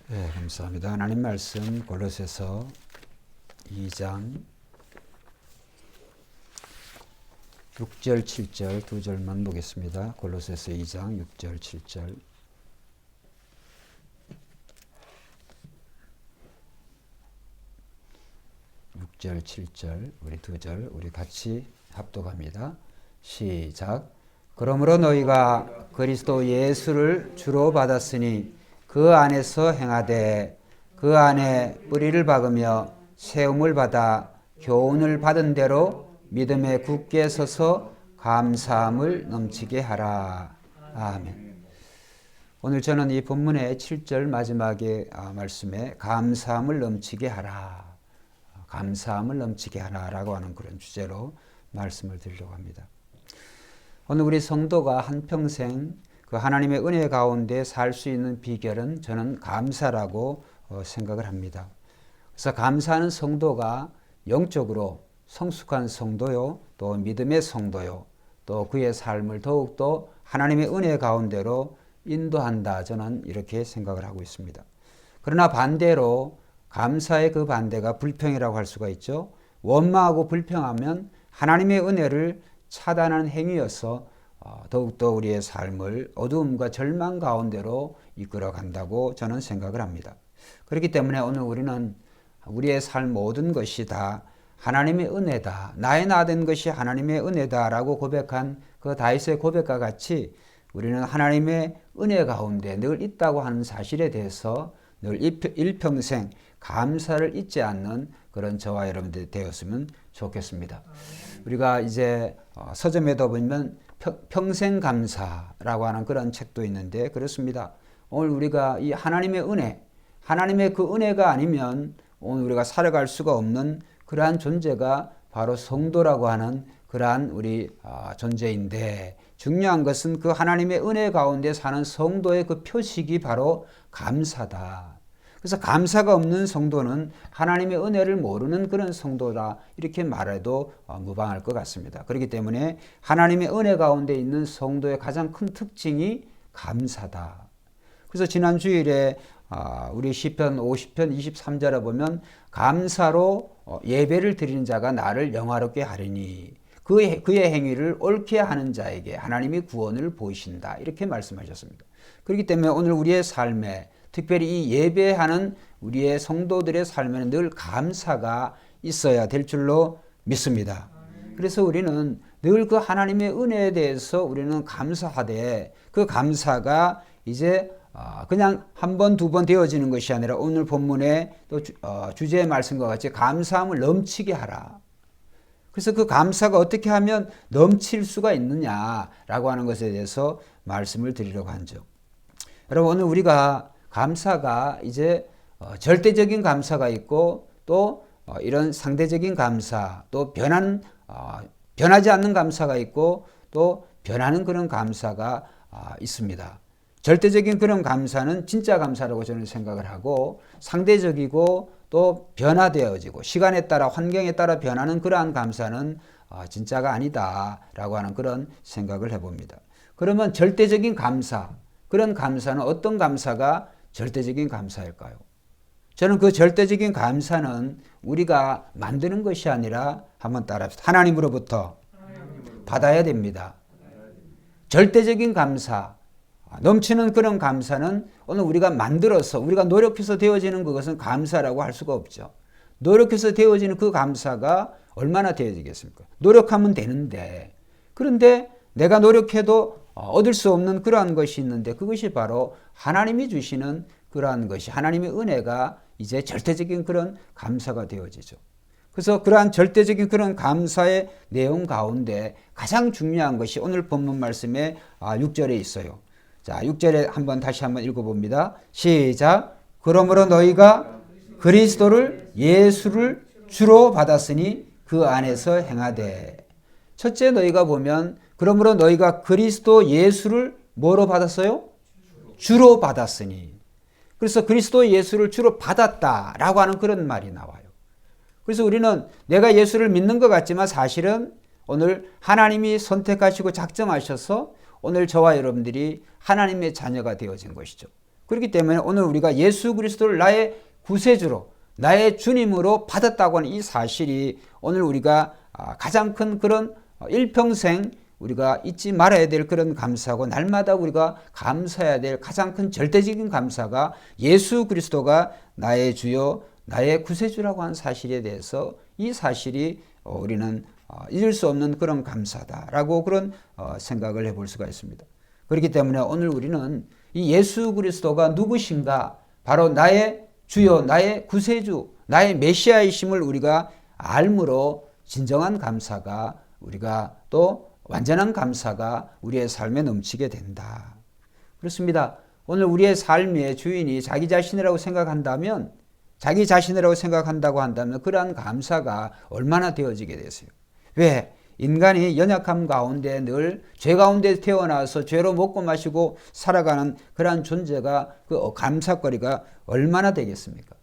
네, 감사합니다. 하나님 말씀 골로새서 2장 6절 7절 두 절만 보겠습니다. 골로새서 2장 6절 7절. 육 절 7절 우리 두 절 우리 같이 합독합니다. 시작. 그러므로 너희가 그리스도 예수를 주로 받았으니 그 안에서 행하되 그 안에 뿌리를 박으며 세움을 받아 교훈을 받은 대로 믿음에 굳게 서서 감사함을 넘치게 하라. 아멘. 오늘 저는 이 본문의 7절 마지막에 말씀에 감사함을 넘치게 하라. 감사함을 넘치게 하라라고 하는 그런 주제로 말씀을 드리려고 합니다. 오늘 우리 성도가 한평생 그 하나님의 은혜 가운데 살 수 있는 비결은 저는 감사라고 생각을 합니다. 그래서 감사하는 성도가 영적으로 성숙한 성도요, 또 믿음의 성도요, 또 그의 삶을 더욱더 하나님의 은혜 가운데로 인도한다. 저는 이렇게 생각을 하고 있습니다. 그러나 반대로 감사의 그 반대가 불평이라고 할 수가 있죠. 원망하고 불평하면 하나님의 은혜를 차단하는 행위여서 더욱더 우리의 삶을 어두움과 절망 가운데로 이끌어 간다고 저는 생각을 합니다. 그렇기 때문에 오늘 우리는 우리의 삶 모든 것이 다 하나님의 은혜다. 나의 나 된 것이 하나님의 은혜다라고 고백한 그 다윗의 고백과 같이 우리는 하나님의 은혜 가운데 늘 있다고 하는 사실에 대해서 늘 일평생 감사를 잊지 않는 그런 저와 여러분들이 되었으면 좋겠습니다. 우리가 이제 서점에도 보면 평생 감사라고 하는 그런 책도 있는데 그렇습니다. 오늘 우리가 이 하나님의 은혜, 하나님의 그 은혜가 아니면 오늘 우리가 살아갈 수가 없는 그러한 존재가 바로 성도라고 하는 그러한 우리 존재인데 중요한 것은 그 하나님의 은혜 가운데 사는 성도의 그 표식이 바로 감사다. 그래서 감사가 없는 성도는 하나님의 은혜를 모르는 그런 성도다 이렇게 말해도 무방할 것 같습니다. 그렇기 때문에 하나님의 은혜 가운데 있는 성도의 가장 큰 특징이 감사다. 그래서 지난 주일에 우리 시편 50편 23절에 보면 감사로 예배를 드리는 자가 나를 영화롭게 하리니 그의 행위를 옳게 하는 자에게 하나님이 구원을 보이신다 이렇게 말씀하셨습니다. 그렇기 때문에 오늘 우리의 삶에 특별히 이 예배하는 우리의 성도들의 삶에는 늘 감사가 있어야 될 줄로 믿습니다. 그래서 우리는 늘 그 하나님의 은혜에 대해서 우리는 감사하되 그 감사가 이제 그냥 한 번, 두 번 되어지는 것이 아니라 오늘 본문의 또 주제의 말씀과 같이 감사함을 넘치게 하라. 그래서 그 감사가 어떻게 하면 넘칠 수가 있느냐라고 하는 것에 대해서 말씀을 드리려고 하죠. 여러분 오늘 우리가 감사가 이제 절대적인 감사가 있고 또 이런 상대적인 감사 또 변하지 않는 감사가 있고 또 변하는 그런 감사가 있습니다. 절대적인 그런 감사는 진짜 감사라고 저는 생각을 하고 상대적이고 또 변화되어지고 시간에 따라 환경에 따라 변하는 그러한 감사는 진짜가 아니다라고 하는 그런 생각을 해봅니다. 그러면 절대적인 감사 그런 감사는 어떤 감사가 절대적인 감사일까요? 저는 그 절대적인 감사는 우리가 만드는 것이 아니라 한번 따라합시다. 하나님으로부터 받아야 됩니다. 절대적인 감사, 넘치는 그런 감사는 오늘 우리가 만들어서 우리가 노력해서 되어지는 그것은 감사라고 할 수가 없죠. 노력해서 되어지는 그 감사가 얼마나 되어지겠습니까? 노력하면 되는데 그런데 내가 노력해도 얻을 수 없는 그러한 것이 있는데 그것이 바로 하나님이 주시는 그러한 것이 하나님의 은혜가 이제 절대적인 그런 감사가 되어지죠. 그래서 그러한 절대적인 그런 감사의 내용 가운데 가장 중요한 것이 오늘 본문 말씀의 6절에 있어요. 자, 6절에 다시 한번 읽어봅니다. 시작. 그러므로 너희가 그리스도를 예수를 주로 받았으니 그 안에서 행하되. 첫째 너희가 보면 그러므로 너희가 그리스도 예수를 뭐로 받았어요? 주로 받았으니. 그래서 그리스도 예수를 주로 받았다라고 하는 그런 말이 나와요. 그래서 우리는 내가 예수를 믿는 것 같지만 사실은 오늘 하나님이 선택하시고 작정하셔서 오늘 저와 여러분들이 하나님의 자녀가 되어진 것이죠. 그렇기 때문에 오늘 우리가 예수 그리스도를 나의 구세주로, 나의 주님으로 받았다고 하는 이 사실이 오늘 우리가 가장 큰 그런 일평생 우리가 잊지 말아야 될 그런 감사고, 날마다 우리가 감사해야 될 가장 큰 절대적인 감사가 예수 그리스도가 나의 주요, 나의 구세주라고 하는 사실에 대해서, 이 사실이 우리는 잊을 수 없는 그런 감사다라고 그런 생각을 해볼 수가 있습니다. 그렇기 때문에 오늘 우리는 이 예수 그리스도가 누구신가, 바로 나의 주요, 나의 구세주, 나의 메시아이심을 우리가 알므로 진정한 감사가, 우리가 또 완전한 감사가 우리의 삶에 넘치게 된다. 그렇습니다. 오늘 우리의 삶의 주인이 자기 자신이라고 생각한다면, 자기 자신이라고 생각한다고 한다면 그러한 감사가 얼마나 되어지게 되세요. 왜? 인간이 연약함 가운데 늘 죄 가운데 태어나서 죄로 먹고 마시고 살아가는 그러한 존재가, 그 감사거리가 얼마나 되겠습니까?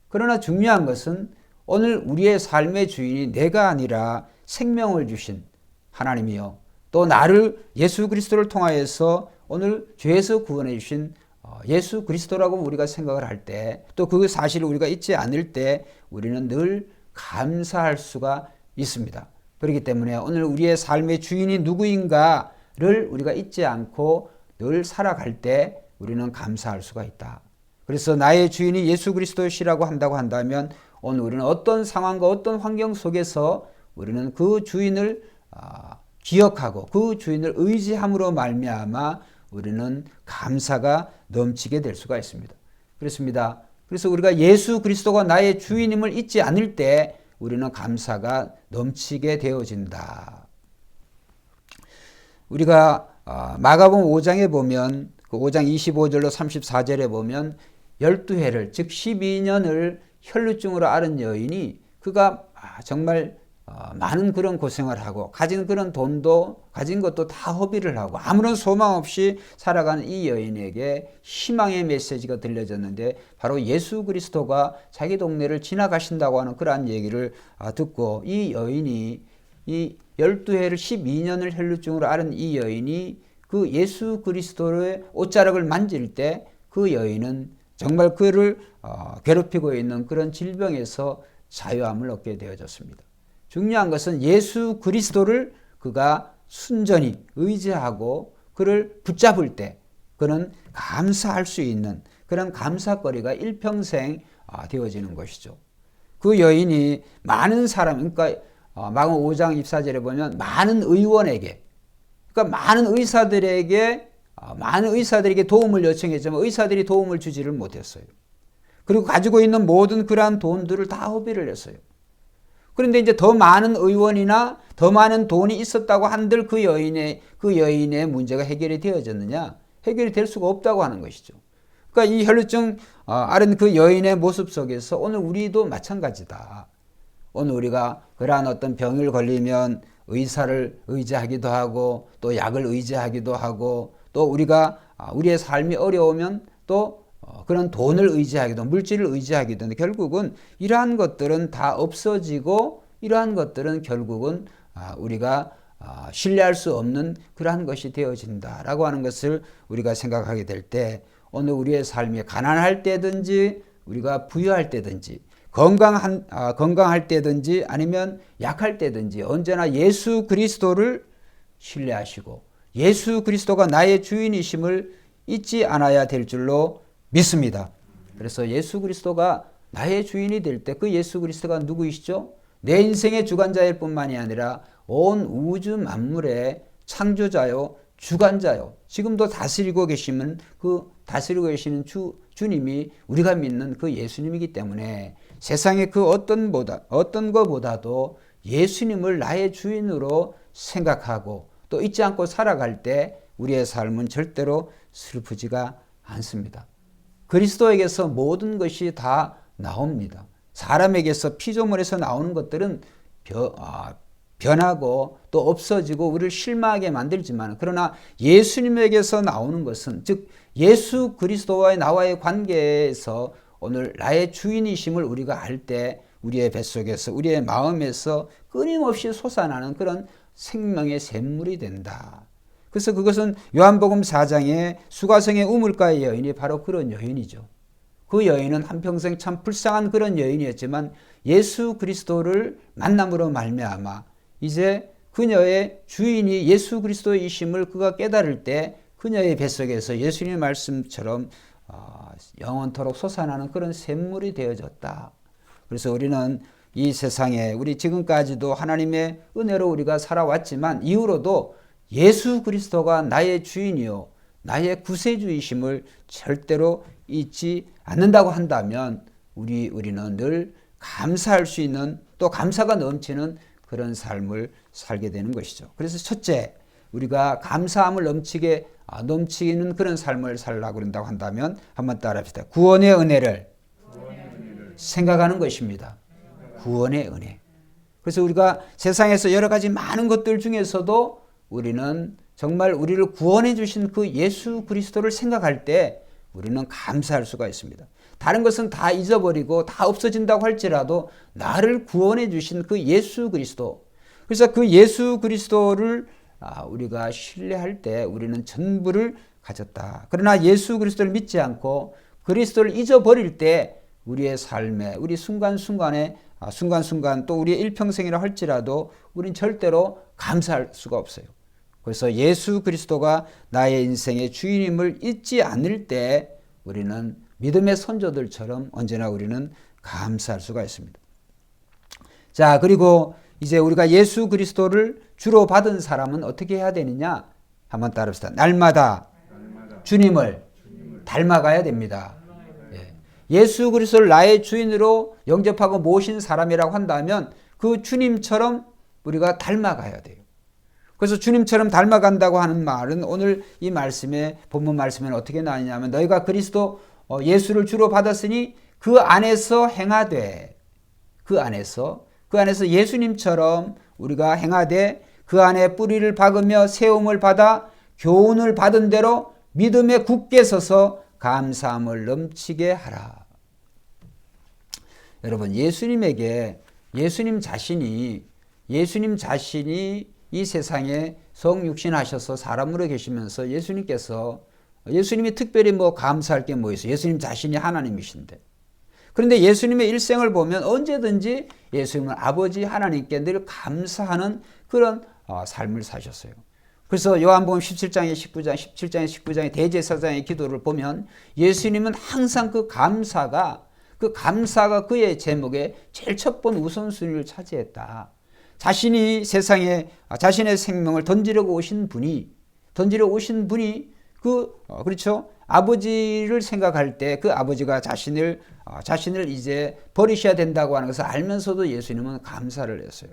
그러나 중요한 것은 오늘 우리의 삶의 주인이 내가 아니라 생명을 주신 하나님이요, 또 나를 예수 그리스도를 통하여서 오늘 죄에서 구원해 주신 예수 그리스도라고 우리가 생각을 할 때, 또 그 사실을 우리가 잊지 않을 때 우리는 늘 감사할 수가 있습니다. 그렇기 때문에 오늘 우리의 삶의 주인이 누구인가를 우리가 잊지 않고 늘 살아갈 때 우리는 감사할 수가 있다. 그래서 나의 주인이 예수 그리스도시라고 한다고 한다면 오늘 우리는 어떤 상황과 어떤 환경 속에서 우리는 그 주인을 기억하고 그 주인을 의지함으로 말미암아 우리는 감사가 넘치게 될 수가 있습니다. 그렇습니다. 그래서 우리가 예수 그리스도가 나의 주인임을 잊지 않을 때 우리는 감사가 넘치게 되어진다. 우리가 마가복음 5장에 보면, 그 5장 25절로 34절에 보면 12해를, 즉 12년을 혈루증으로 앓은 여인이, 그가 정말 많은 그런 고생을 하고 가진 그런 돈도, 가진 것도 다 허비를 하고 아무런 소망 없이 살아가는 이 여인에게 희망의 메시지가 들려졌는데, 바로 예수 그리스도가 자기 동네를 지나가신다고 하는 그러한 얘기를 듣고, 이 여인이 이 12해를 12년을 혈루증으로 앓은 이 여인이 그 예수 그리스도의 옷자락을 만질 때 그 여인은 정말 그를 괴롭히고 있는 그런 질병에서 자유함을 얻게 되어졌습니다. 중요한 것은 예수 그리스도를 그가 순전히 의지하고 그를 붙잡을 때 그는 감사할 수 있는 그런 감사거리가 일평생 되어지는 것이죠. 그 여인이 많은 사람, 그러니까 마가복음 5장 24절에 보면 많은 의원에게, 그러니까 많은 의사들에게 도움을 요청했지만 의사들이 도움을 주지를 못했어요. 그리고 가지고 있는 모든 그러한 돈들을 다 허비를 했어요. 그런데 이제 더 많은 의원이나 더 많은 돈이 있었다고 한들 그 여인의 문제가 해결이 되어졌느냐? 해결이 될 수가 없다고 하는 것이죠. 그러니까 이 혈루증 앓은 그 여인의 모습 속에서 오늘 우리도 마찬가지다. 오늘 우리가 그러한 어떤 병을 걸리면 의사를 의지하기도 하고 또 약을 의지하기도 하고, 또 우리가 우리의 삶이 어려우면 또 그런 돈을 의지하기도, 물질을 의지하기도 하는데, 결국은 이러한 것들은 다 없어지고 이러한 것들은 결국은 우리가 신뢰할 수 없는 그러한 것이 되어진다라고 하는 것을 우리가 생각하게 될 때, 오늘 우리의 삶이 가난할 때든지 우리가 부유할 때든지 건강할 때든지 아니면 약할 때든지 언제나 예수 그리스도를 신뢰하시고 예수 그리스도가 나의 주인이심을 잊지 않아야 될 줄로 믿습니다. 그래서 예수 그리스도가 나의 주인이 될 때 그 예수 그리스도가 누구이시죠? 내 인생의 주관자일 뿐만이 아니라 온 우주 만물의 창조자요, 주관자요, 지금도 다스리고 계시는 주님이 우리가 믿는 그 예수님이기 때문에 세상의 그 어떤 것보다도 예수님을 나의 주인으로 생각하고 또 잊지 않고 살아갈 때 우리의 삶은 절대로 슬프지가 않습니다. 그리스도에게서 모든 것이 다 나옵니다. 사람에게서 피조물에서 나오는 것들은 변하고 또 없어지고 우리를 실망하게 만들지만, 그러나 예수님에게서 나오는 것은, 즉 예수 그리스도와의 나와의 관계에서 오늘 나의 주인이심을 우리가 알 때 우리의 뱃속에서, 우리의 마음에서 끊임없이 솟아나는 그런 생명의 샘물이 된다. 그래서 그것은 요한복음 4장의 수가성의 우물가의 여인이 바로 그런 여인이죠. 그 여인은 한평생 참 불쌍한 그런 여인이었지만 예수 그리스도를 만남으로 말미암아 이제 그녀의 주인이 예수 그리스도이심을 그가 깨달을 때 그녀의 뱃속에서 예수님의 말씀처럼 영원토록 솟아나는 그런 샘물이 되어졌다. 그래서 우리는 이 세상에 우리 지금까지도 하나님의 은혜로 우리가 살아왔지만 이후로도 예수 그리스도가 나의 주인이요 나의 구세주이심을 절대로 잊지 않는다고 한다면 우리는 늘 감사할 수 있는 또 감사가 넘치는 그런 삶을 살게 되는 것이죠. 그래서 첫째, 우리가 감사함을 넘치는 그런 삶을 살라고 그런다고 한다면 한번 따라합시다. 구원의 은혜를 생각하는 것입니다. 구원의 은혜. 그래서 우리가 세상에서 여러 가지 많은 것들 중에서도 우리는 정말 우리를 구원해 주신 그 예수 그리스도를 생각할 때 우리는 감사할 수가 있습니다. 다른 것은 다 잊어버리고 다 없어진다고 할지라도 나를 구원해 주신 그 예수 그리스도. 그래서 그 예수 그리스도를 우리가 신뢰할 때 우리는 전부를 가졌다. 그러나 예수 그리스도를 믿지 않고 그리스도를 잊어버릴 때 우리의 삶에 우리 순간순간 또 우리의 일평생이라 할지라도 우리는 절대로 감사할 수가 없어요. 그래서 예수 그리스도가 나의 인생의 주인임을 잊지 않을 때 우리는 믿음의 선조들처럼 언제나 우리는 감사할 수가 있습니다. 자, 그리고 이제 우리가 예수 그리스도를 주로 받은 사람은 어떻게 해야 되느냐? 한번 따라합시다. 날마다 주님을 닮아가야 됩니다. 예수 그리스도를 나의 주인으로 영접하고 모신 사람이라고 한다면 그 주님처럼 우리가 닮아가야 돼요. 그래서 주님처럼 닮아간다고 하는 말은 오늘 이 말씀에 본문 말씀에는 어떻게 나오냐면 너희가 그리스도 예수를 주로 받았으니 그 안에서 행하되 그 안에서 예수님처럼 우리가 행하되 그 안에 뿌리를 박으며 세움을 받아 교훈을 받은 대로 믿음에 굳게 서서 감사함을 넘치게 하라. 여러분, 예수님 자신이 이 세상에 성육신하셔서 사람으로 계시면서 예수님이 특별히 감사할 게 뭐 있어요? 예수님 자신이 하나님이신데. 그런데 예수님의 일생을 보면 언제든지 예수님은 아버지 하나님께 늘 감사하는 그런 삶을 사셨어요. 그래서 요한복음 17장의 19장의 대제사장의 기도를 보면 예수님은 항상 그 감사가 그의 제목에 제일 첫 번 우선순위를 차지했다. 자신이 세상에 자신의 생명을 던지려고 오신 분이 그렇죠. 아버지를 생각할 때 그 아버지가 자신을 이제 버리셔야 된다고 하는 것을 알면서도 예수님은 감사를 했어요.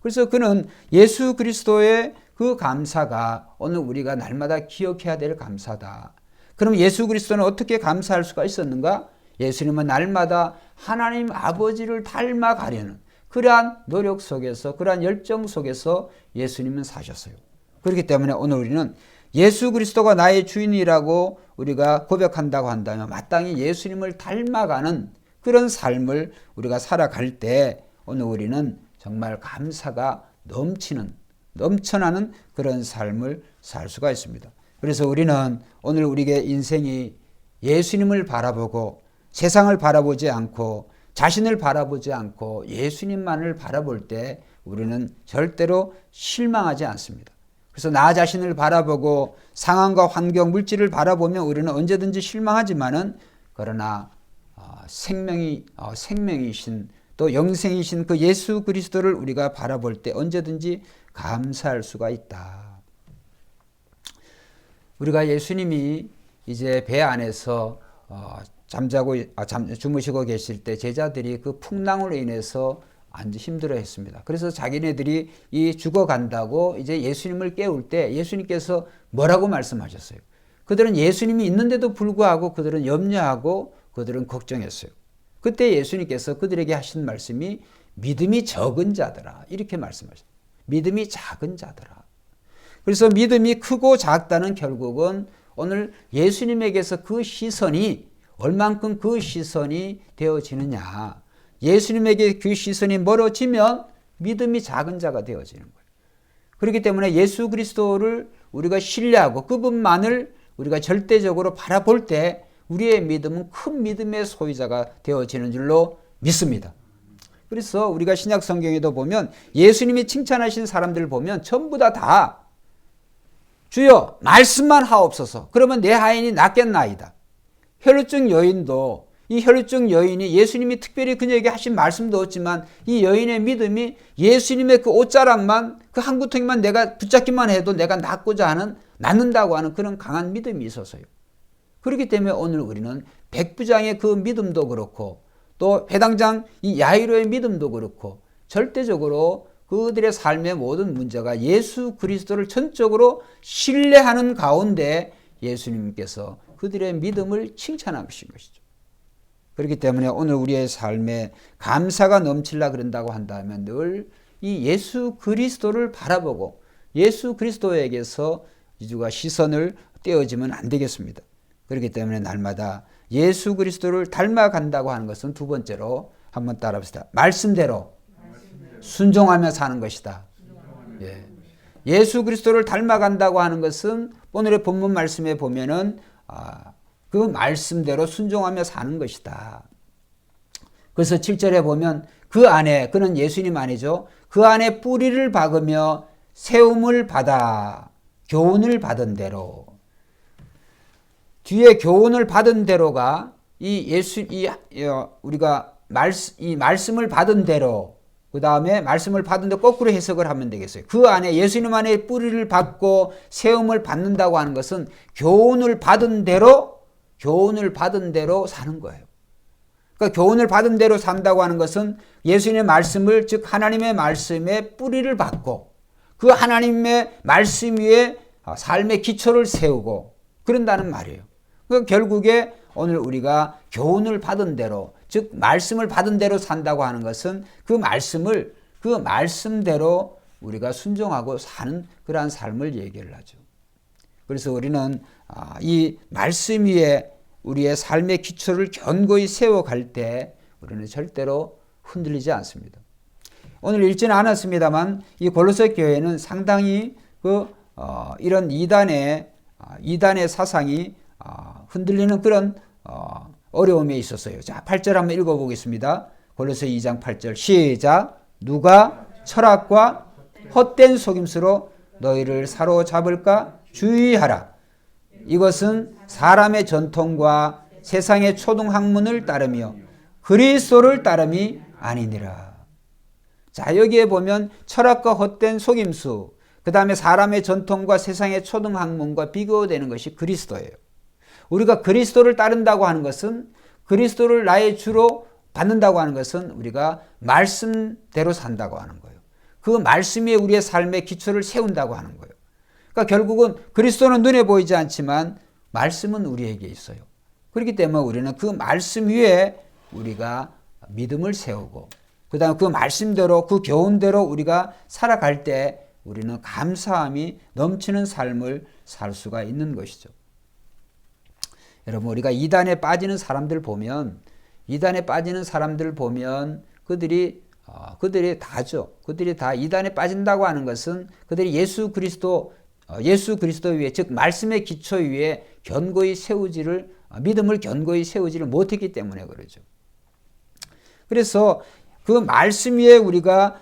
그래서 그는 예수 그리스도의 그 감사가 오늘 우리가 날마다 기억해야 될 감사다. 그럼 예수 그리스도는 어떻게 감사할 수가 있었는가? 예수님은 날마다 하나님 아버지를 닮아가려는 그러한 노력 속에서 그러한 열정 속에서 예수님은 사셨어요. 그렇기 때문에 오늘 우리는 예수 그리스도가 나의 주인이라고 우리가 고백한다고 한다면 마땅히 예수님을 닮아가는 그런 우리가 살아갈 때 오늘 우리는 정말 감사가 넘쳐나는 그런 삶을 살 수가 있습니다. 그래서 우리는 오늘 우리의 인생이 예수님을 바라보고 세상을 바라보지 않고 자신을 바라보지 않고 예수님만을 바라볼 때 우리는 절대로 실망하지 않습니다. 그래서 나 자신을 바라보고 상황과 환경, 물질을 바라보면 우리는 언제든지 실망하지만은 그러나 생명이신 또 영생이신 그 예수 그리스도를 우리가 바라볼 때 언제든지 감사할 수가 있다. 우리가 예수님이 이제 배 안에서 주무시고 계실 때 제자들이 그 풍랑으로 인해서 아주 힘들어했습니다. 그래서 자기네들이 죽어간다고 이제 예수님을 깨울 때 예수님께서 뭐라고 말씀하셨어요? 그들은 예수님이 있는데도 불구하고 그들은 염려하고 그들은 걱정했어요. 그때 예수님께서 그들에게 하신 말씀이 믿음이 적은 자들아 이렇게 말씀하셨어요. 믿음이 작은 자들아. 그래서 믿음이 크고 작다는 결국은 오늘 예수님에게서 그 시선이 얼만큼 그 시선이 되어지느냐. 예수님에게 그 시선이 멀어지면 믿음이 작은 자가 되어지는 거예요. 그렇기 때문에 예수 그리스도를 우리가 신뢰하고 그분만을 우리가 절대적으로 바라볼 때 우리의 믿음은 큰 믿음의 소유자가 되어지는 줄로 믿습니다. 그래서 우리가 신약 성경에도 보면 예수님이 칭찬하신 사람들을 보면 전부 다 주여 말씀만 하옵소서 그러면 내 하인이 낫겠나이다. 혈루증 여인도 이 혈루증 여인이 예수님이 특별히 그녀에게 하신 말씀도 없지만 이 여인의 믿음이 예수님의 그 옷자락만 그 한 구덩이만 내가 붙잡기만 해도 내가 낫는다고 하는 그런 강한 믿음이 있어서요. 그렇기 때문에 오늘 우리는 백부장의 그 믿음도 그렇고 또 회당장 이 야이로의 믿음도 그렇고 절대적으로 그들의 삶의 모든 문제가 예수 그리스도를 전적으로 신뢰하는 가운데 예수님께서 그들의 믿음을 칭찬하신 것이죠. 그렇기 때문에 오늘 우리의 삶에 감사가 넘치려 그런다고 한다면 늘 이 예수 그리스도를 바라보고 예수 그리스도에게서 우리가 시선을 떼어지면 안 되겠습니다. 그렇기 때문에 날마다 예수 그리스도를 닮아간다고 하는 것은 두 번째로 한번 따라합시다. 말씀대로 순종하며 사는 것이다. 예. 예수 그리스도를 닮아간다고 하는 것은 오늘의 본문 말씀에 보면은 그 말씀대로 순종하며 사는 것이다. 그래서 7절에 보면 그 안에 그는 예수님 안이죠. 그 안에 뿌리를 박으며 세움을 받아 교훈을 받은 대로 뒤에 교훈을 받은 대로가 우리가 이 말씀을 받은 대로 그 다음에 말씀을 받은 대로 거꾸로 해석을 하면 되겠어요. 그 안에 예수님 안에 뿌리를 받고 세움을 받는다고 하는 것은 교훈을 받은 대로 사는 거예요. 그러니까 교훈을 받은 대로 산다고 하는 것은 예수님의 말씀을 즉 하나님의 말씀에 뿌리를 받고 그 하나님의 말씀 위에 삶의 기초를 세우고 그런다는 말이에요. 그러니까 결국에 오늘 우리가 교훈을 받은 대로 즉 말씀을 받은 대로 산다고 하는 것은 그 말씀대로 우리가 순종하고 사는 그러한 삶을 얘기를 하죠. 그래서 우리는 이 말씀 위에 우리의 삶의 기초를 견고히 세워갈 때 우리는 절대로 흔들리지 않습니다. 오늘 읽지는 않았습니다만 이 골로새 교회는 상당히 이런 이단의 사상이 흔들리는 그런 어려움에 있었어요. 자, 8절 한번 읽어보겠습니다. 골로새 2장 8절 시작. 누가 철학과 헛된 속임수로 너희를 사로잡을까 주의하라. 이것은 사람의 전통과 세상의 초등학문을 따르며 그리스도를 따름이 아니니라. 자, 여기에 보면 철학과 헛된 속임수, 그 다음에 사람의 전통과 세상의 초등학문과 비교되는 것이 그리스도예요. 우리가 그리스도를 따른다고 하는 것은 그리스도를 나의 주로 받는다고 하는 것은 우리가 말씀대로 산다고 하는 거예요. 그 말씀 위에 우리의 삶의 기초를 세운다고 하는 거예요. 그러니까 결국은 그리스도는 눈에 보이지 않지만 말씀은 우리에게 있어요. 그렇기 때문에 우리는 그 말씀 위에 우리가 믿음을 세우고 그 다음에 그 말씀대로 그 교훈대로 우리가 살아갈 때 우리는 감사함이 넘치는 삶을 살 수가 있는 것이죠. 여러분 우리가 이단에 빠지는 사람들 보면 그들이 다죠. 그들이 다 이단에 빠진다고 하는 것은 그들이 예수 그리스도 위에 즉 말씀의 기초 위에 믿음을 견고히 세우지를 못했기 때문에 그러죠. 그래서 그 말씀 위에 우리가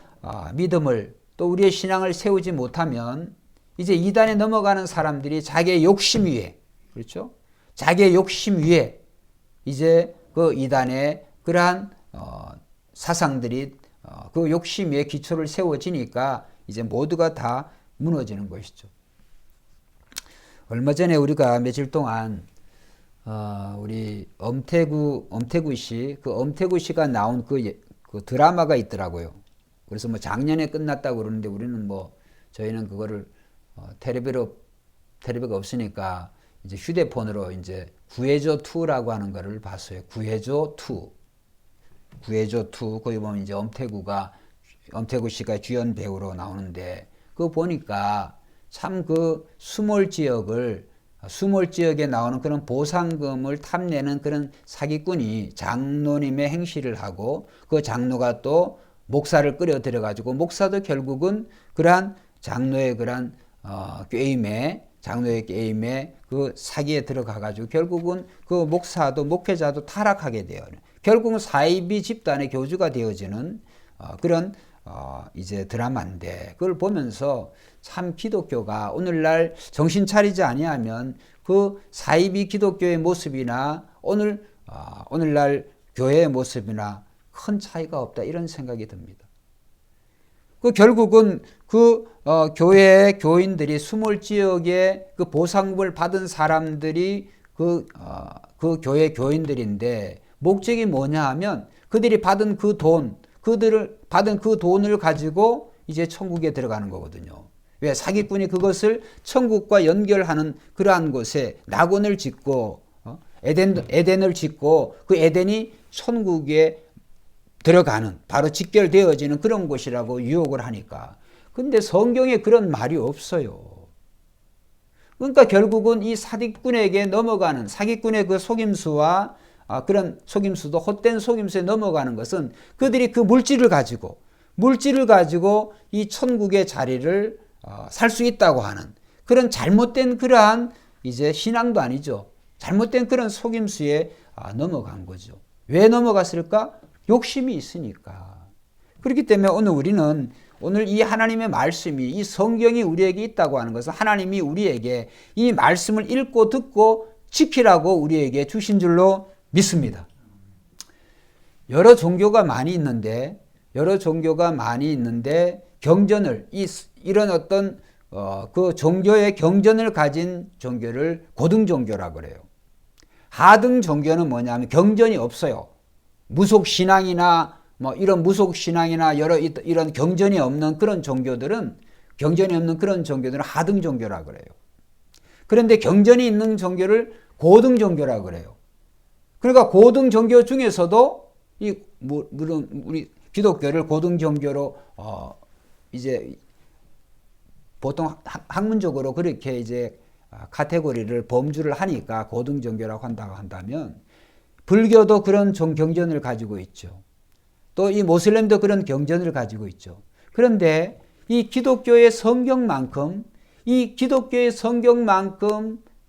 믿음을 또 우리의 신앙을 세우지 못하면 이제 이단에 넘어가는 사람들이 자기의 욕심 위에 그렇죠? 자기의 욕심 위에 이제 그 이단의 그러한 사상들이 그 욕심 위에 기초를 세워지니까 이제 모두가 다 무너지는 것이죠. 얼마 전에 우리가 며칠 동안 우리 엄태구 씨가 나온 그 드라마가 있더라고요. 그래서 뭐 작년에 끝났다고 그러는데 저희는 그거를 텔레비가 없으니까 이제 휴대폰으로 이제 구해줘 2라고 하는 거를 봤어요. 구해줘 2. 거기 보면 이제 엄태구 씨가 주연 배우로 나오는데 그거 보니까 참 그 수몰 지역에 나오는 그런 보상금을 탐내는 그런 사기꾼이 장로님의 행시를 하고 그 장로가 또 목사를 끌어들여 가지고 목사도 결국은 그러한 장로의 그런 장로의 게임에 그 사기에 들어가가지고 결국은 그 목사도 목회자도 타락하게 돼요. 결국은 사이비 집단의 교주가 되어지는 그런 이제 드라마인데, 그걸 보면서 참 기독교가 오늘날 정신 차리지 아니하면 그 사이비 기독교의 모습이나 오늘날 교회의 모습이나 큰 차이가 없다, 이런 생각이 듭니다. 그 결국은 교회의 교인들이 수몰 지역에 그 보상금을 받은 사람들이 그 교회 교인들인데, 목적이 뭐냐 하면 그들이 받은 그 돈을 가지고 이제 천국에 들어가는 거거든요. 왜? 사기꾼이 그것을 천국과 연결하는 그러한 곳에 낙원을 짓고 에덴을 짓고 그 에덴이 천국에 들어가는, 바로 직결되어지는 그런 곳이라고 유혹을 하니까. 근데 성경에 그런 말이 없어요. 그러니까 결국은 이 사기꾼에게 넘어가는, 사기꾼의 그 속임수와 그런 속임수도 헛된 속임수에 넘어가는 것은 그들이 그 물질을 가지고 이 천국의 자리를 살 수 있다고 하는 그런 잘못된 그러한 이제 신앙도 아니죠. 잘못된 그런 속임수에 넘어간 거죠. 왜 넘어갔을까? 욕심이 있으니까. 그렇기 때문에 오늘 이 하나님의 말씀이, 이 성경이 우리에게 있다고 하는 것은 하나님이 우리에게 이 말씀을 읽고 듣고 지키라고 우리에게 주신 줄로 믿습니다. 여러 종교가 많이 있는데 경전을, 이런 어떤 그 종교의 경전을 가진 종교를 고등 종교라고 그래요. 하등 종교는 뭐냐면 경전이 없어요. 무속신앙이나 이런 경전이 없는 그런 종교들은 하등 종교라고 그래요. 그런데 경전이 있는 종교를 고등 종교라고 그래요. 그러니까 고등 종교 중에서도 물론 우리 기독교를 고등 종교로 이제 보통 학문적으로 그렇게 이제 카테고리를 범주를 하니까 고등 종교라고 한다면, 불교도 그런 경전을 가지고 있죠. 또 이 모슬렘도 그런 경전을 가지고 있죠. 그런데 이 기독교의 성경만큼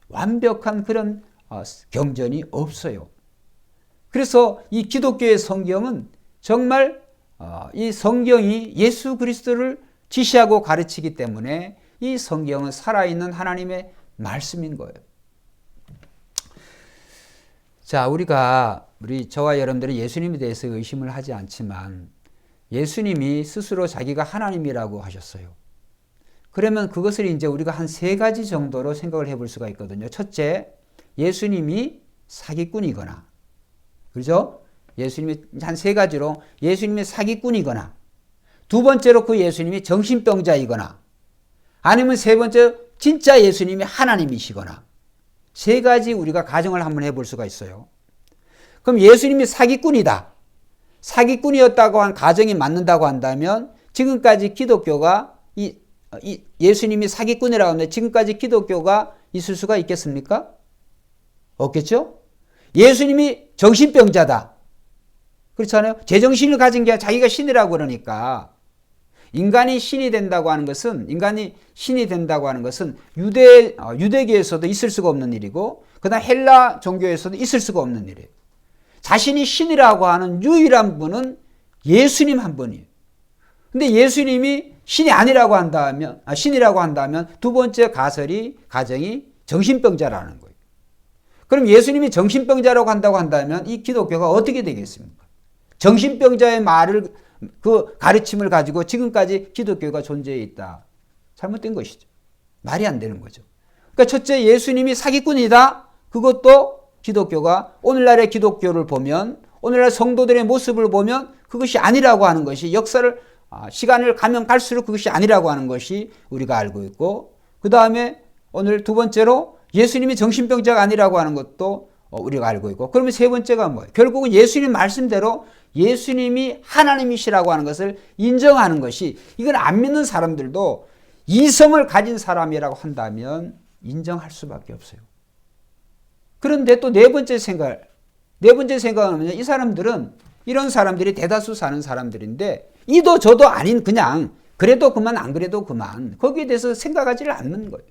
완벽한 그런 경전이 없어요. 그래서 이 기독교의 성경은 정말 이 성경이 예수 그리스도를 지시하고 가르치기 때문에 이 성경은 살아있는 하나님의 말씀인 거예요. 자, 저와 여러분들은 예수님에 대해서 의심을 하지 않지만 예수님이 스스로 자기가 하나님이라고 하셨어요. 그러면 그것을 이제 우리가 한 세 가지 정도로 생각을 해볼 수가 있거든요. 첫째, 예수님이 사기꾼이거나, 그렇죠? 예수님이 한 세 가지로 예수님이 사기꾼이거나, 두 번째로 그 예수님이 정신병자이거나, 아니면 세 번째 진짜 예수님이 하나님이시거나, 세 가지 우리가 가정을 한번 해볼 수가 있어요. 그럼 예수님이 사기꾼이었다고 한 가정이 맞는다고 한다면, 지금까지 기독교가 예수님이 사기꾼이라고 하는데 지금까지 기독교가 있을 수가 있겠습니까? 없겠죠? 예수님이 정신병자다. 그렇잖아요? 제정신을 가진 게 자기가 신이라고 그러니까. 인간이 신이 된다고 하는 것은 유대계에서도 있을 수가 없는 일이고, 그다음 헬라 종교에서도 있을 수가 없는 일이에요. 자신이 신이라고 하는 유일한 분은 예수님 한 분이에요. 근데 예수님이 신이라고 한다면 두 번째 가정이 정신병자라는 거예요. 그럼 예수님이 정신병자라고 한다고 한다면 이 기독교가 어떻게 되겠습니까? 정신병자의 말을, 그 가르침을 가지고 지금까지 기독교가 존재해 있다. 잘못된 것이죠. 말이 안 되는 거죠. 그러니까 첫째, 예수님이 사기꾼이다. 그것도 기독교가, 오늘날의 기독교를 보면, 오늘날 성도들의 모습을 보면 그것이 아니라고 하는 것이, 시간을 가면 갈수록 그것이 아니라고 하는 것이 우리가 알고 있고, 그 다음에 오늘 두 번째로 예수님이 정신병자가 아니라고 하는 것도 우리가 알고 있고, 그러면 세 번째가 뭐예요? 결국은 예수님 말씀대로 예수님이 하나님이시라고 하는 것을 인정하는 것이, 이걸 안 믿는 사람들도 이성을 가진 사람이라고 한다면 인정할 수밖에 없어요. 그런데 또 네 번째 생각은 뭐냐? 이런 사람들이 대다수 사는 사람들인데, 이도 저도 아닌 그냥 그래도 그만 안 그래도 그만 거기에 대해서 생각하지를 않는 거예요.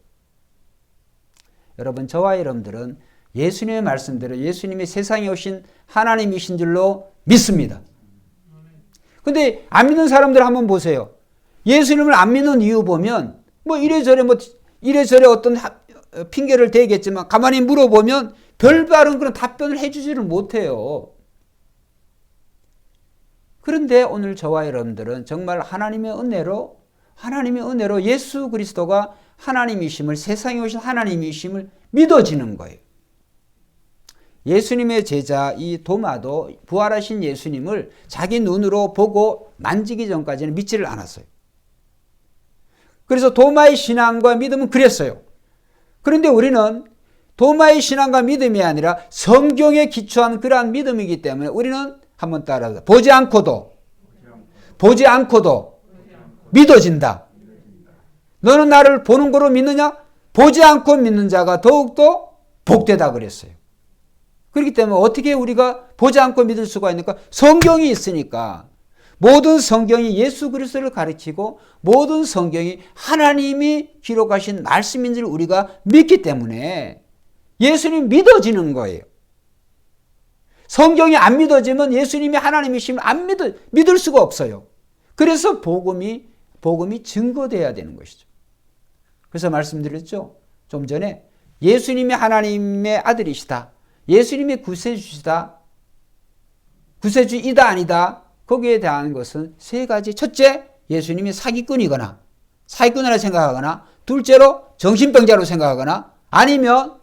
여러분 저와 여러분들은 예수님의 말씀대로 예수님이 세상에 오신 하나님이신 줄로 믿습니다. 근데 안 믿는 사람들 한번 보세요. 예수님을 안 믿는 이유 보면 뭐 이래저래 어떤 핑계를 대겠지만 가만히 물어보면 별다른 그런 답변을 해주지를 못해요. 그런데 오늘 저와 여러분들은 정말 하나님의 은혜로 예수 그리스도가 하나님이심을, 세상에 오신 하나님이심을 믿어지는 거예요. 예수님의 제자 이 도마도 부활하신 예수님을 자기 눈으로 보고 만지기 전까지는 믿지를 않았어요. 그래서 도마의 신앙과 믿음은 그랬어요. 그런데 우리는 도마의 신앙과 믿음이 아니라 성경에 기초한 그러한 믿음이기 때문에 우리는 한번 따라서 보지 않고도 믿어진다. 너는 나를 보는 거로 믿느냐? 보지 않고 믿는 자가 더욱더 복되다 그랬어요. 그렇기 때문에 어떻게 우리가 보지 않고 믿을 수가 있는가? 성경이 있으니까. 모든 성경이 예수 그리스도를 가르치고 모든 성경이 하나님이 기록하신 말씀인 줄 우리가 믿기 때문에 예수님 믿어지는 거예요. 성경이 안 믿어지면 예수님이 하나님이시면 믿을 수가 없어요. 그래서 복음이 증거돼야 되는 것이죠. 그래서 말씀드렸죠. 좀 전에 예수님이 하나님의 아들이시다. 예수님이 구세주시다. 구세주이다 아니다. 거기에 대한 것은 세 가지. 첫째, 예수님이 사기꾼이라고 생각하거나 둘째로 정신병자로 생각하거나 아니면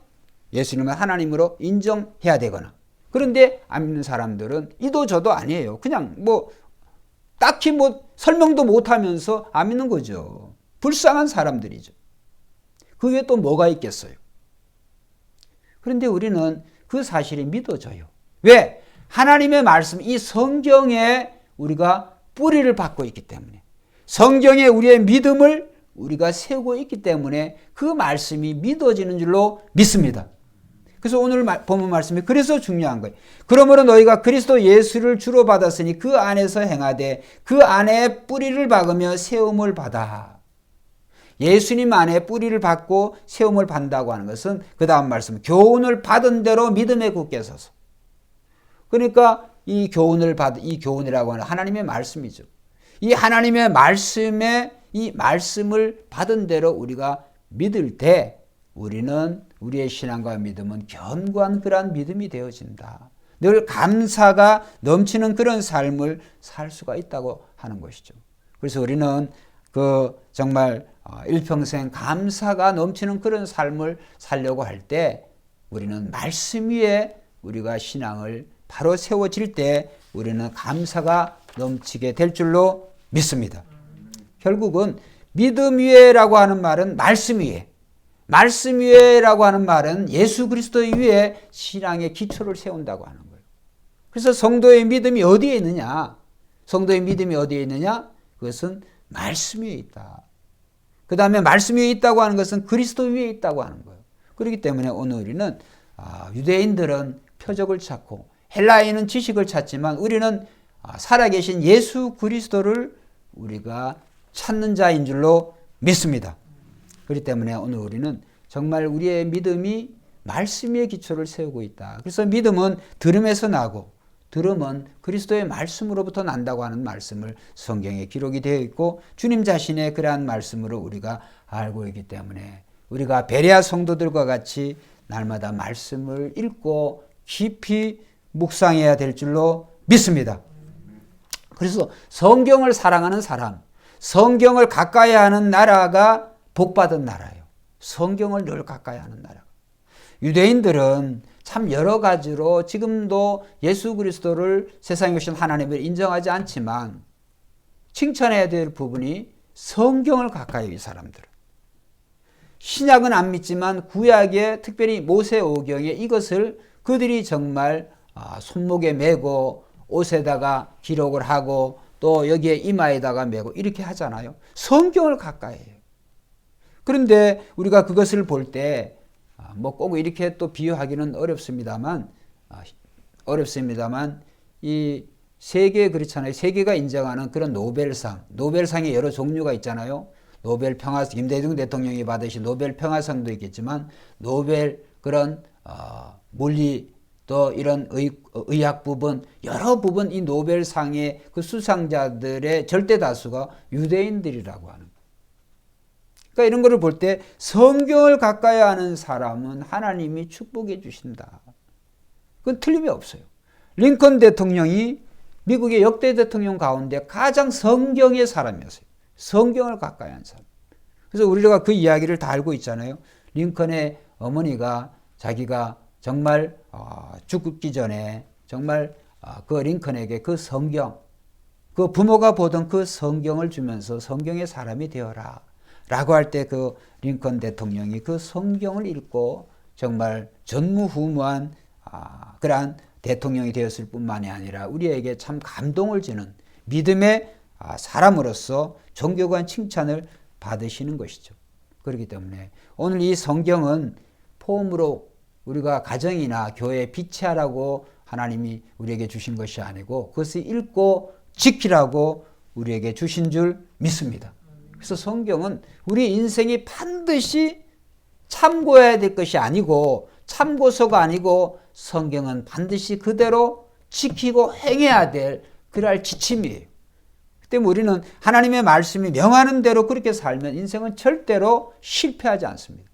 예수님을 하나님으로 인정해야 되거나. 그런데 안 믿는 사람들은 이도 저도 아니에요. 그냥 딱히 설명도 못하면서 안 믿는 거죠. 불쌍한 사람들이죠. 그 외에 또 뭐가 있겠어요. 그런데 우리는 그 사실이 믿어져요. 왜? 하나님의 말씀, 이 성경에 우리가 뿌리를 받고 있기 때문에, 성경에 우리의 믿음을 우리가 세우고 있기 때문에 그 말씀이 믿어지는 줄로 믿습니다. 그래서 오늘 본문 말씀이 그래서 중요한 거예요. 그러므로 너희가 그리스도 예수를 주로 받았으니 그 안에서 행하되 그 안에 뿌리를 박으며 세움을 받아. 예수님 안에 뿌리를 받고 세움을 받는다고 하는 것은 그 다음 말씀, 교훈을 받은 대로 믿음에 굳게 서서. 그러니까 이 교훈이라고 하는 하나님의 말씀이죠. 이 하나님의 이 말씀을 받은 대로 우리가 믿을 때 우리는 우리의 신앙과 믿음은 견고한 그러한 믿음이 되어진다. 늘 감사가 넘치는 그런 삶을 살 수가 있다고 하는 것이죠. 그래서 우리는 정말 일평생 감사가 넘치는 그런 삶을 살려고 할 때 우리는 말씀 위에 우리가 신앙을 바로 세워질 때 우리는 감사가 넘치게 될 줄로 믿습니다. 결국은 믿음 위에라고 하는 말은 말씀 위에라고 하는 말은 예수 그리스도 위에 신앙의 기초를 세운다고 하는 거예요. 그래서 성도의 믿음이 어디에 있느냐? 그것은 말씀 위에 있다. 그 다음에 말씀 위에 있다고 하는 것은 그리스도 위에 있다고 하는 거예요. 그렇기 때문에 오늘 우리는 유대인들은 표적을 찾고 헬라인은 지식을 찾지만 우리는 살아계신 예수 그리스도를 우리가 찾는 자인 줄로 믿습니다. 그렇기 때문에 오늘 우리는 정말 우리의 믿음이 말씀 위에 기초를 세우고 있다. 그래서 믿음은 들음에서 나고 들음은 그리스도의 말씀으로부터 난다고 하는 말씀을 성경에 기록이 되어 있고 주님 자신의 그러한 말씀으로 우리가 알고 있기 때문에 우리가 베레아 성도들과 같이 날마다 말씀을 읽고 깊이 묵상해야 될 줄로 믿습니다. 그래서 성경을 사랑하는 사람, 성경을 가까이 하는 나라가 복받은 나라예요. 성경을 늘 가까이 하는 나라. 유대인들은 참 여러 가지로 지금도 예수 그리스도를 세상에 오신 하나님을 인정하지 않지만 칭찬해야 될 부분이 성경을 가까이 이 사람들은. 신약은 안 믿지만 구약에 특별히 모세오경에 이것을 그들이 정말 손목에 메고 옷에다가 기록을 하고 또 여기에 이마에다가 메고 이렇게 하잖아요. 성경을 가까이 해요. 그런데 우리가 그것을 볼 때 꼭 이렇게 또 비유하기는 어렵습니다만 이 세계 그렇잖아요. 세계가 인정하는 그런 노벨상, 노벨상의 여러 종류가 있잖아요. 노벨 평화, 김대중 대통령이 받으신 노벨 평화상도 있겠지만 노벨 그런 물리 또 이런 의학 부분 여러 부분 이 노벨상의 그 수상자들의 절대 다수가 유대인들이라고 하는 거예요. 그러니까 이런 거를 볼 때 성경을 가까이 하는 사람은 하나님이 축복해 주신다. 그건 틀림이 없어요. 링컨 대통령이 미국의 역대 대통령 가운데 가장 성경의 사람이었어요. 성경을 가까이 한 사람. 그래서 우리가 그 이야기를 다 알고 있잖아요. 링컨의 어머니가 자기가 정말 죽기 전에 정말 그 링컨에게 그 성경, 그 부모가 보던 그 성경을 주면서 성경의 사람이 되어라 라고 할 때 그 링컨 대통령이 그 성경을 읽고 정말 전무후무한 그러한 대통령이 되었을 뿐만이 아니라 우리에게 참 감동을 주는 믿음의 사람으로서 존경과 칭찬을 받으시는 것이죠. 그렇기 때문에 오늘 이 성경은 폼으로 우리가 가정이나 교회에 비치하라고 하나님이 우리에게 주신 것이 아니고 그것을 읽고 지키라고 우리에게 주신 줄 믿습니다. 그래서 성경은 우리 인생이 반드시 참고해야 될 것이 아니고 참고서가 아니고 성경은 반드시 그대로 지키고 행해야 될 그럴 지침이에요. 때문에 우리는 하나님의 말씀이 명하는 대로 그렇게 살면 인생은 절대로 실패하지 않습니다.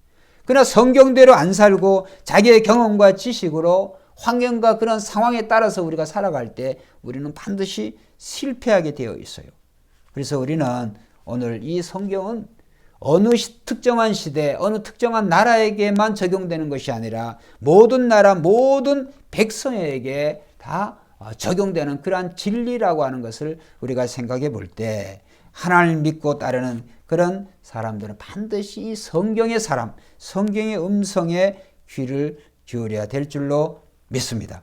그러나 성경대로 안 살고 자기의 경험과 지식으로 환경과 그런 상황에 따라서 우리가 살아갈 때 우리는 반드시 실패하게 되어 있어요. 그래서 우리는 오늘 이 성경은 어느 특정한 시대, 어느 특정한 나라에게만 적용되는 것이 아니라 모든 나라, 모든 백성에게 다 적용되는 그러한 진리라고 하는 것을 우리가 생각해 볼 때 하나님을 믿고 따르는 그런 사람들은 반드시 이 성경의 사람, 성경의 음성에 귀를 기울여야 될 줄로 믿습니다.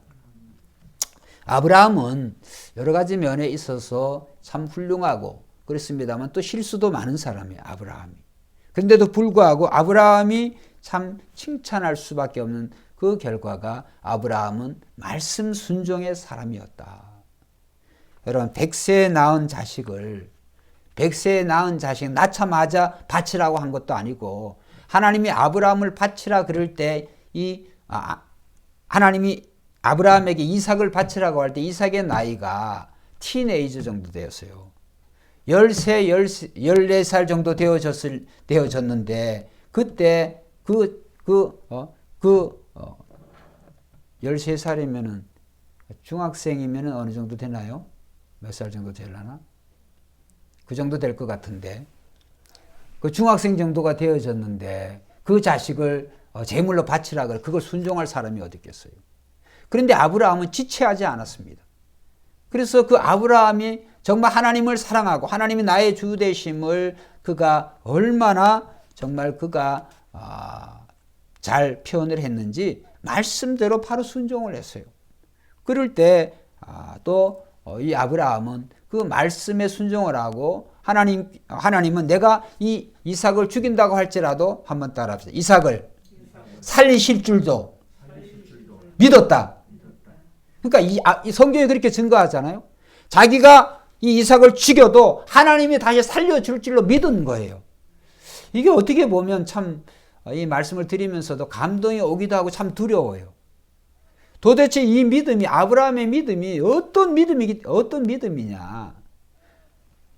아브라함은 여러 가지 면에 있어서 참 훌륭하고 그렇습니다만 또 실수도 많은 사람이에요. 아브라함이. 그런데도 불구하고 아브라함이 참 칭찬할 수밖에 없는 그 결과가 아브라함은 말씀 순종의 사람이었다. 여러분 100세에 낳은 자식을 100세에 낳은 자식 낳자마자 바치라고 한 것도 아니고 하나님이 아브라함을 바치라 그럴 때 하나님이 아브라함에게 이삭을 바치라고 할 때 이삭의 나이가 티네이저 정도 되었어요. 13, 14살 정도 되어졌는데 그때 13살이면은 중학생이면은 어느 정도 되나요? 몇 살 정도 되려나? 그 정도 될 것 같은데 그 중학생 정도가 되어졌는데 그 자식을 제물로 바치라 그래 그걸 순종할 사람이 어디 있겠어요? 그런데 아브라함은 지체하지 않았습니다. 그래서 그 아브라함이 정말 하나님을 사랑하고 하나님이 나의 주 되심을 그가 얼마나 정말 그가 잘 표현을 했는지 말씀대로 바로 순종을 했어요. 그럴 때 또 이 아브라함은 그 말씀에 순종을 하고 하나님은 내가 이 이삭을 죽인다고 할지라도 한번 따라합시다. 이삭을 살리실 줄도 믿었다. 그러니까 이 성경이 그렇게 증거하잖아요. 자기가 이 이삭을 죽여도 하나님이 다시 살려줄 줄로 믿은 거예요. 이게 어떻게 보면 참 이 말씀을 드리면서도 감동이 오기도 하고 참 두려워요. 도대체 이 믿음이 아브라함의 믿음이 어떤 믿음이냐.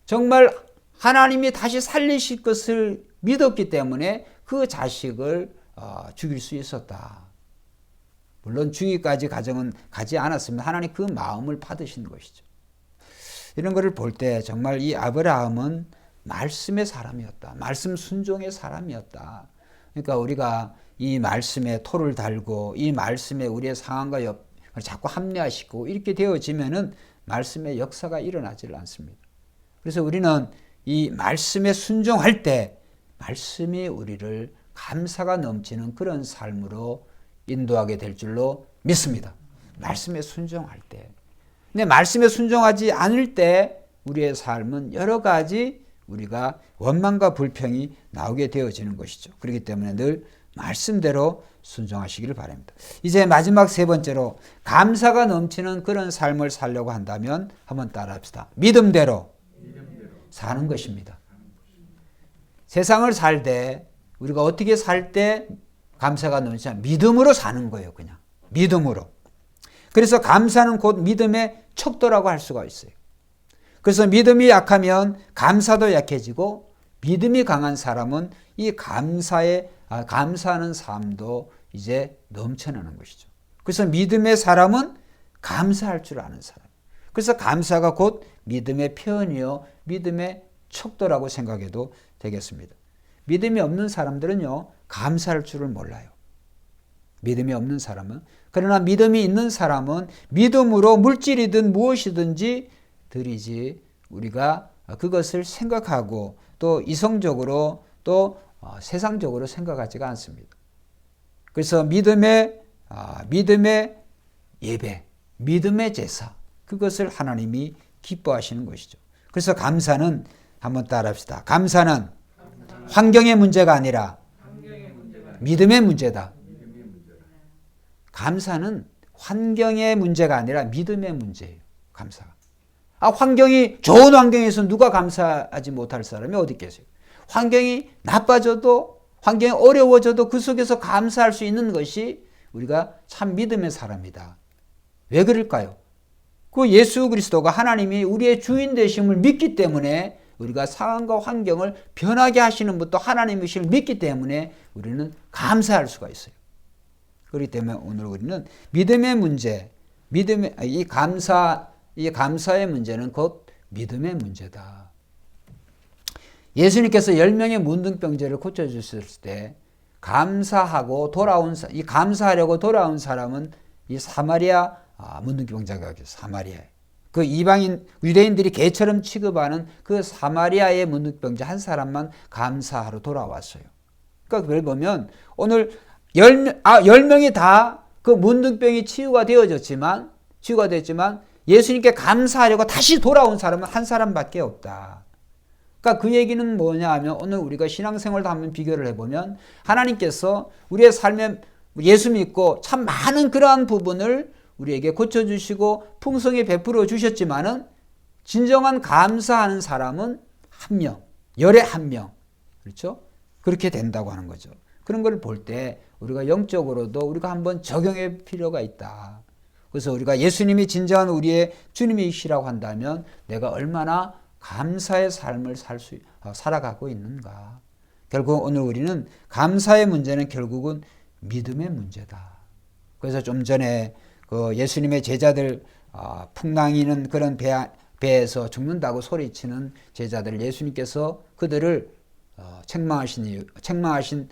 정말 하나님이 다시 살리실 것을 믿었기 때문에 그 자식을 죽일 수 있었다. 물론 죽이기까지 가정은 가지 않았습니다. 하나님 그 마음을 받으신 것이죠. 이런 것을 볼 때 정말 이 아브라함은 말씀의 사람이었다. 말씀 순종의 사람이었다. 그러니까 우리가 이 말씀에 토를 달고 이 말씀에 우리의 상황과 자꾸 합리화시키고 이렇게 되어지면은 말씀의 역사가 일어나질 않습니다. 그래서 우리는 이 말씀에 순종할 때 말씀이 우리를 감사가 넘치는 그런 삶으로 인도하게 될 줄로 믿습니다. 말씀에 순종할 때. 근데 말씀에 순종하지 않을 때 우리의 삶은 여러 가지 우리가 원망과 불평이 나오게 되어지는 것이죠. 그렇기 때문에 늘 말씀대로 순종하시기를 바랍니다. 이제 마지막 세 번째로 감사가 넘치는 그런 삶을 살려고 한다면 한번 따라합시다. 믿음대로 사는 것입니다. 세상을 살 때 우리가 어떻게 살 때 감사가 넘치냐? 믿음으로 사는 거예요. 그냥 믿음으로. 그래서 감사는 곧 믿음의 척도라고 할 수가 있어요. 그래서 믿음이 약하면 감사도 약해지고 믿음이 강한 사람은 이 감사하는 삶도 이제 넘쳐나는 것이죠. 그래서 믿음의 사람은 감사할 줄 아는 사람. 그래서 감사가 곧 믿음의 표현이요, 믿음의 척도라고 생각해도 되겠습니다. 믿음이 없는 사람들은요, 감사할 줄을 몰라요. 믿음이 없는 사람은. 그러나 믿음이 있는 사람은 믿음으로 물질이든 무엇이든지 드리지 우리가 그것을 생각하고 또 이성적으로 또 세상적으로 생각하지가 않습니다. 그래서 믿음의 예배, 믿음의 제사, 그것을 하나님이 기뻐하시는 것이죠. 그래서 감사는 한번 따라합시다. 감사는 환경의 문제가 아니라 믿음의 문제다. 감사는 환경의 문제가 아니라 믿음의 문제예요. 감사가. 환경이 좋은 환경에서 누가 감사하지 못할 사람이 어디 있겠어요? 환경이 나빠져도, 환경이 어려워져도 그 속에서 감사할 수 있는 것이 우리가 참 믿음의 사람이다. 왜 그럴까요? 그 예수 그리스도가 하나님이 우리의 주인 되심을 믿기 때문에 우리가 상황과 환경을 변하게 하시는 분도 하나님이심을 믿기 때문에 우리는 감사할 수가 있어요. 그렇기 때문에 오늘 우리는 믿음의 문제, 이 감사의 문제는 곧 믿음의 문제다. 예수님께서 10명의 문둥병자를 고쳐주셨을 때 감사하려고 돌아온 사람은 이 사마리아 문둥병자가 사마리아에 그 이방인 유대인들이 개처럼 취급하는 그 사마리아의 문둥병자 한 사람만 감사하러 돌아왔어요. 그러니까 그걸 보면 오늘 10명이 다 그 문둥병이 치유가 됐지만 예수님께 감사하려고 다시 돌아온 사람은 한 사람밖에 없다. 그러니까 그 얘기는 뭐냐 하면 오늘 우리가 신앙생활도 한번 비교를 해보면 하나님께서 우리의 삶에 예수 믿고 참 많은 그러한 부분을 우리에게 고쳐주시고 풍성히 베풀어 주셨지만은 진정한 감사하는 사람은 한 명, 열에 한 명. 그렇죠? 그렇게 된다고 하는 거죠. 그런 걸 볼 때 우리가 영적으로도 우리가 한번 적용할 필요가 있다. 그래서 우리가 예수님이 진정한 우리의 주님이시라고 한다면 내가 얼마나 감사의 삶을 살아가고 있는가. 결국 오늘 우리는 감사의 문제는 결국은 믿음의 문제다. 그래서 좀 전에 그 예수님의 제자들 풍랑이는 그런 배에서 죽는다고 소리치는 제자들 예수님께서 그들을 책망하신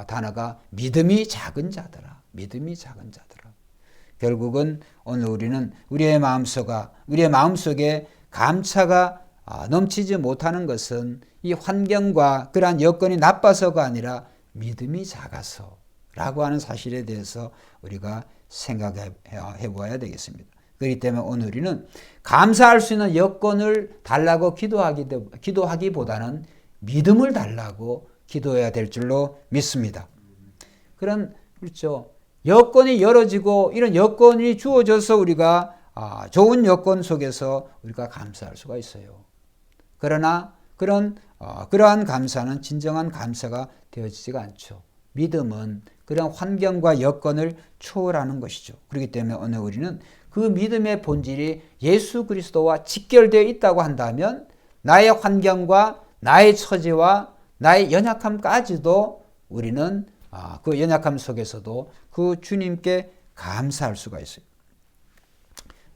단어가 믿음이 작은 자더라. 믿음이 작은 자더라. 결국은 오늘 우리는 우리의 마음속에 감사가 넘치지 못하는 것은 이 환경과 그러한 여건이 나빠서가 아니라 믿음이 작아서라고 하는 사실에 대해서 우리가 생각해 보아야 되겠습니다. 그렇기 때문에 오늘 우리는 감사할 수 있는 여건을 달라고 기도하기보다는 믿음을 달라고 기도해야 될 줄로 믿습니다. 그렇죠. 여건이 열어지고 이런 여건이 주어져서 우리가 좋은 여건 속에서 우리가 감사할 수가 있어요. 그러나 그러한 감사는 진정한 감사가 되어지지가 않죠. 믿음은 그런 환경과 여건을 초월하는 것이죠. 그렇기 때문에 오늘 우리는 그 믿음의 본질이 예수 그리스도와 직결되어 있다고 한다면 나의 환경과 나의 처지와 나의 연약함까지도 우리는 그 연약함 속에서도 그 주님께 감사할 수가 있어요.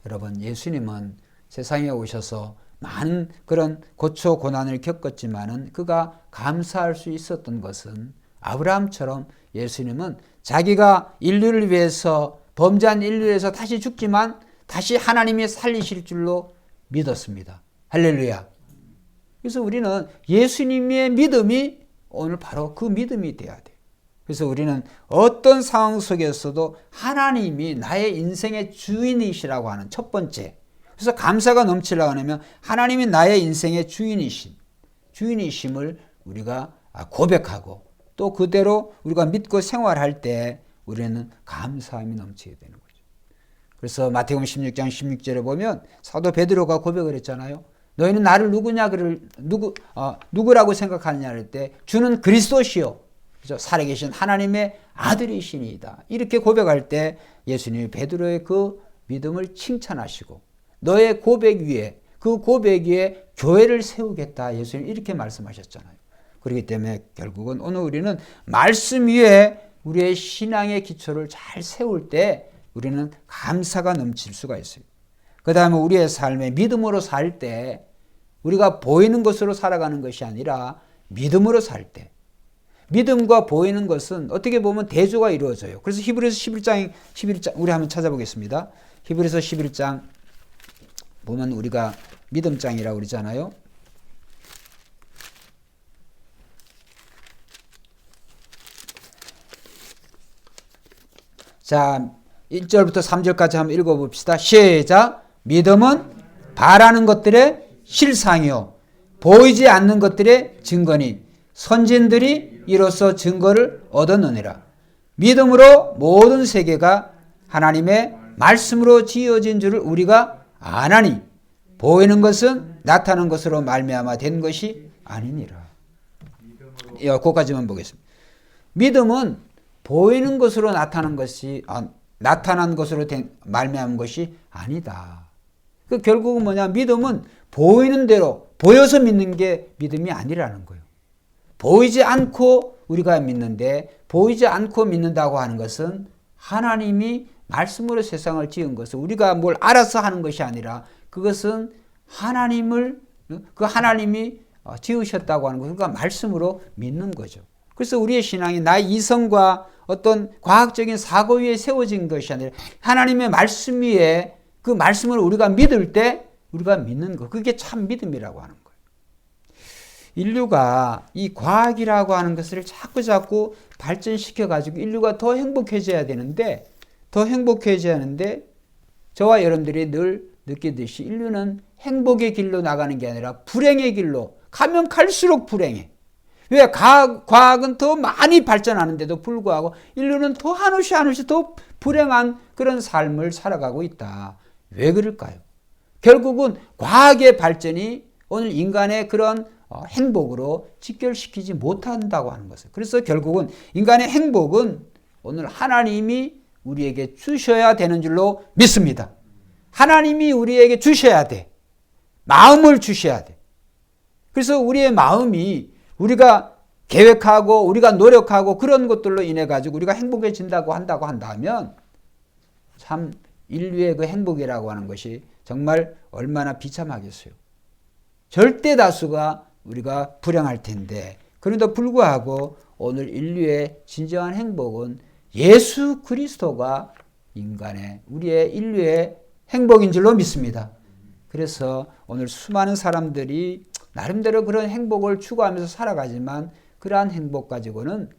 여러분, 예수님은 세상에 오셔서 많은 그런 고초 고난을 겪었지만은 그가 감사할 수 있었던 것은 아브라함처럼 예수님은 자기가 인류를 위해서 범죄한 인류를 위해서 다시 죽지만 다시 하나님이 살리실 줄로 믿었습니다. 할렐루야. 그래서 우리는 예수님의 믿음이 오늘 바로 그 믿음이 돼야 돼요. 그래서 우리는 어떤 상황 속에서도 하나님이 나의 인생의 주인이시라고 하는 첫 번째. 그래서 감사가 넘치려고 하면 하나님이 나의 인생의 주인이심을 우리가 고백하고 또 그대로 우리가 믿고 생활할 때 우리는 감사함이 넘치게 되는 거죠. 그래서 마태복음 16장 16절에 보면 사도 베드로가 고백을 했잖아요. 너희는 나를 누구라고 생각하느냐 할 때 주는 그리스도시요, 그죠? 살아계신 하나님의 아들이시니이다. 이렇게 고백할 때 예수님이 베드로의 그 믿음을 칭찬하시고 너의 고백 위에, 그 고백 위에 교회를 세우겠다. 예수님 이렇게 말씀하셨잖아요. 그렇기 때문에 결국은 오늘 우리는 말씀 위에 우리의 신앙의 기초를 잘 세울 때 우리는 감사가 넘칠 수가 있어요. 그 다음에 우리의 삶에 믿음으로 살 때 우리가 보이는 것으로 살아가는 것이 아니라 믿음으로 살 때, 믿음과 보이는 것은 어떻게 보면 대조가 이루어져요. 그래서 히브리서 11장 우리 한번 찾아보겠습니다. 히브리서 11장 보면 우리가 믿음장이라고 그러잖아요. 자, 1절부터 3절까지 한번 읽어봅시다. 시작. 믿음은 바라는 것들의 실상이요 보이지 않는 것들의 증거니 선진들이 이로써 증거를 얻었느니라. 믿음으로 모든 세계가 하나님의 말씀으로 지어진 줄을 우리가 아나니 보이는 것은 나타난 것으로 말미암아 된 것이 아니니라. 거기까지만 보겠습니다. 믿음은 보이는 것으로 나타난 것으로 말미암은 것이 아니다. 그 결국은 뭐냐? 믿음은 보이는 대로 보여서 믿는 게 믿음이 아니라는 거예요. 보이지 않고 우리가 믿는데, 보이지 않고 믿는다고 하는 것은 하나님이 말씀으로 세상을 지은 것을 우리가 뭘 알아서 하는 것이 아니라 그것은 하나님이 지으셨다고 하는 것을 우리가 말씀으로 믿는 거죠. 그래서 우리의 신앙이 나의 이성과 어떤 과학적인 사고 위에 세워진 것이 아니라 하나님의 말씀 위에 그 말씀을 우리가 믿을 때 우리가 믿는 것, 그게 참 믿음이라고 하는 거예요. 인류가 이 과학이라고 하는 것을 자꾸 발전시켜가지고 인류가 더 행복해져야 되는데 저와 여러분들이 늘 느끼듯이 인류는 행복의 길로 나가는 게 아니라 불행의 길로 가면 갈수록 불행해. 왜? 과학은 더 많이 발전하는데도 불구하고 인류는 더 한없이 더 불행한 그런 삶을 살아가고 있다. 왜 그럴까요? 결국은 과학의 발전이 오늘 인간의 그런 행복으로 직결시키지 못한다고 하는 것을. 그래서 결국은 인간의 행복은 오늘 하나님이 우리에게 주셔야 되는 줄로 믿습니다. 하나님이 우리에게 주셔야 돼. 마음을 주셔야 돼. 그래서 우리의 마음이 우리가 계획하고 우리가 노력하고 그런 것들로 인해 가지고 우리가 행복해진다고 한다면 참 인류의 그 행복이라고 하는 것이 정말 얼마나 비참하겠어요. 절대 다수가 우리가 불행할 텐데, 그런데도 불구하고 오늘 인류의 진정한 행복은 예수 그리스도가 우리의 인류의 행복인 줄로 믿습니다. 그래서 오늘 수많은 사람들이 나름대로 그런 행복을 추구하면서 살아가지만 그러한 행복 가지고는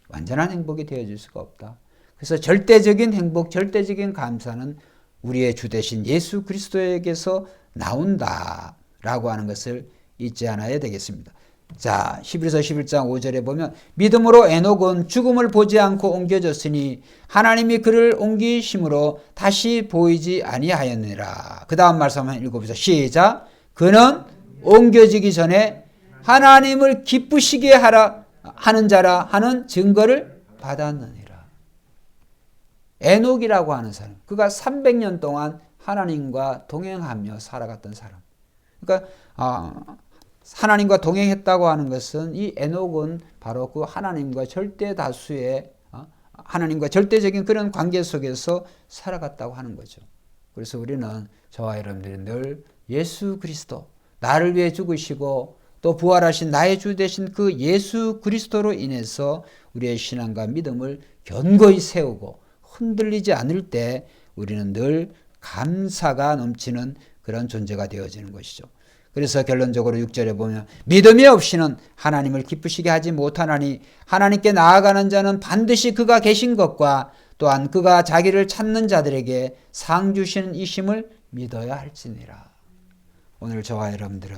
완전한 행복이 되어질 수가 없다. 그래서 절대적인 행복, 절대적인 감사는 우리의 주 되신 예수 그리스도에게서 나온다라고 하는 것을 잊지 않아야 되겠습니다. 자, 히브리서 11장 5절에 보면 믿음으로 에녹은 죽음을 보지 않고 옮겨졌으니 하나님이 그를 옮기심으로 다시 보이지 아니하였느니라. 그 다음 말씀 한번 읽어보세요. 시작. 그는 옮겨지기 전에 하나님을 기쁘시게 하는 자라 하는 증거를 받았느니라. 에녹이라고 하는 사람, 그가 300년 동안 하나님과 동행하며 살아갔던 사람. 그러니까 하나님과 동행했다고 하는 것은 이 에녹은 바로 그 하나님과 하나님과 절대적인 그런 관계 속에서 살아갔다고 하는 거죠. 그래서 우리는 저와 여러분들이 늘 예수 그리스도, 나를 위해 죽으시고 또 부활하신 나의 주 되신 그 예수 그리스도로 인해서 우리의 신앙과 믿음을 견고히 세우고 흔들리지 않을 때 우리는 늘 감사가 넘치는 그런 존재가 되어지는 것이죠. 그래서 결론적으로 6절에 보면 믿음이 없이는 하나님을 기쁘시게 하지 못하나니 하나님께 나아가는 자는 반드시 그가 계신 것과 또한 그가 자기를 찾는 자들에게 상 주시는 이심을 믿어야 할지니라. 오늘 저와 여러분들은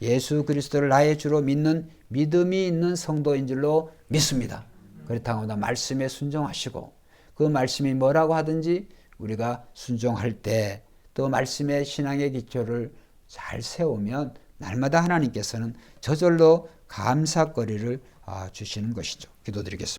예수 그리스도를 나의 주로 믿는 믿음이 있는 성도인 줄로 믿습니다. 그렇다고 나 말씀에 순종하시고 그 말씀이 뭐라고 하든지 우리가 순종할 때 또 말씀의 신앙의 기초를 잘 세우면 날마다 하나님께서는 저절로 감사거리를 주시는 것이죠. 기도드리겠습니다.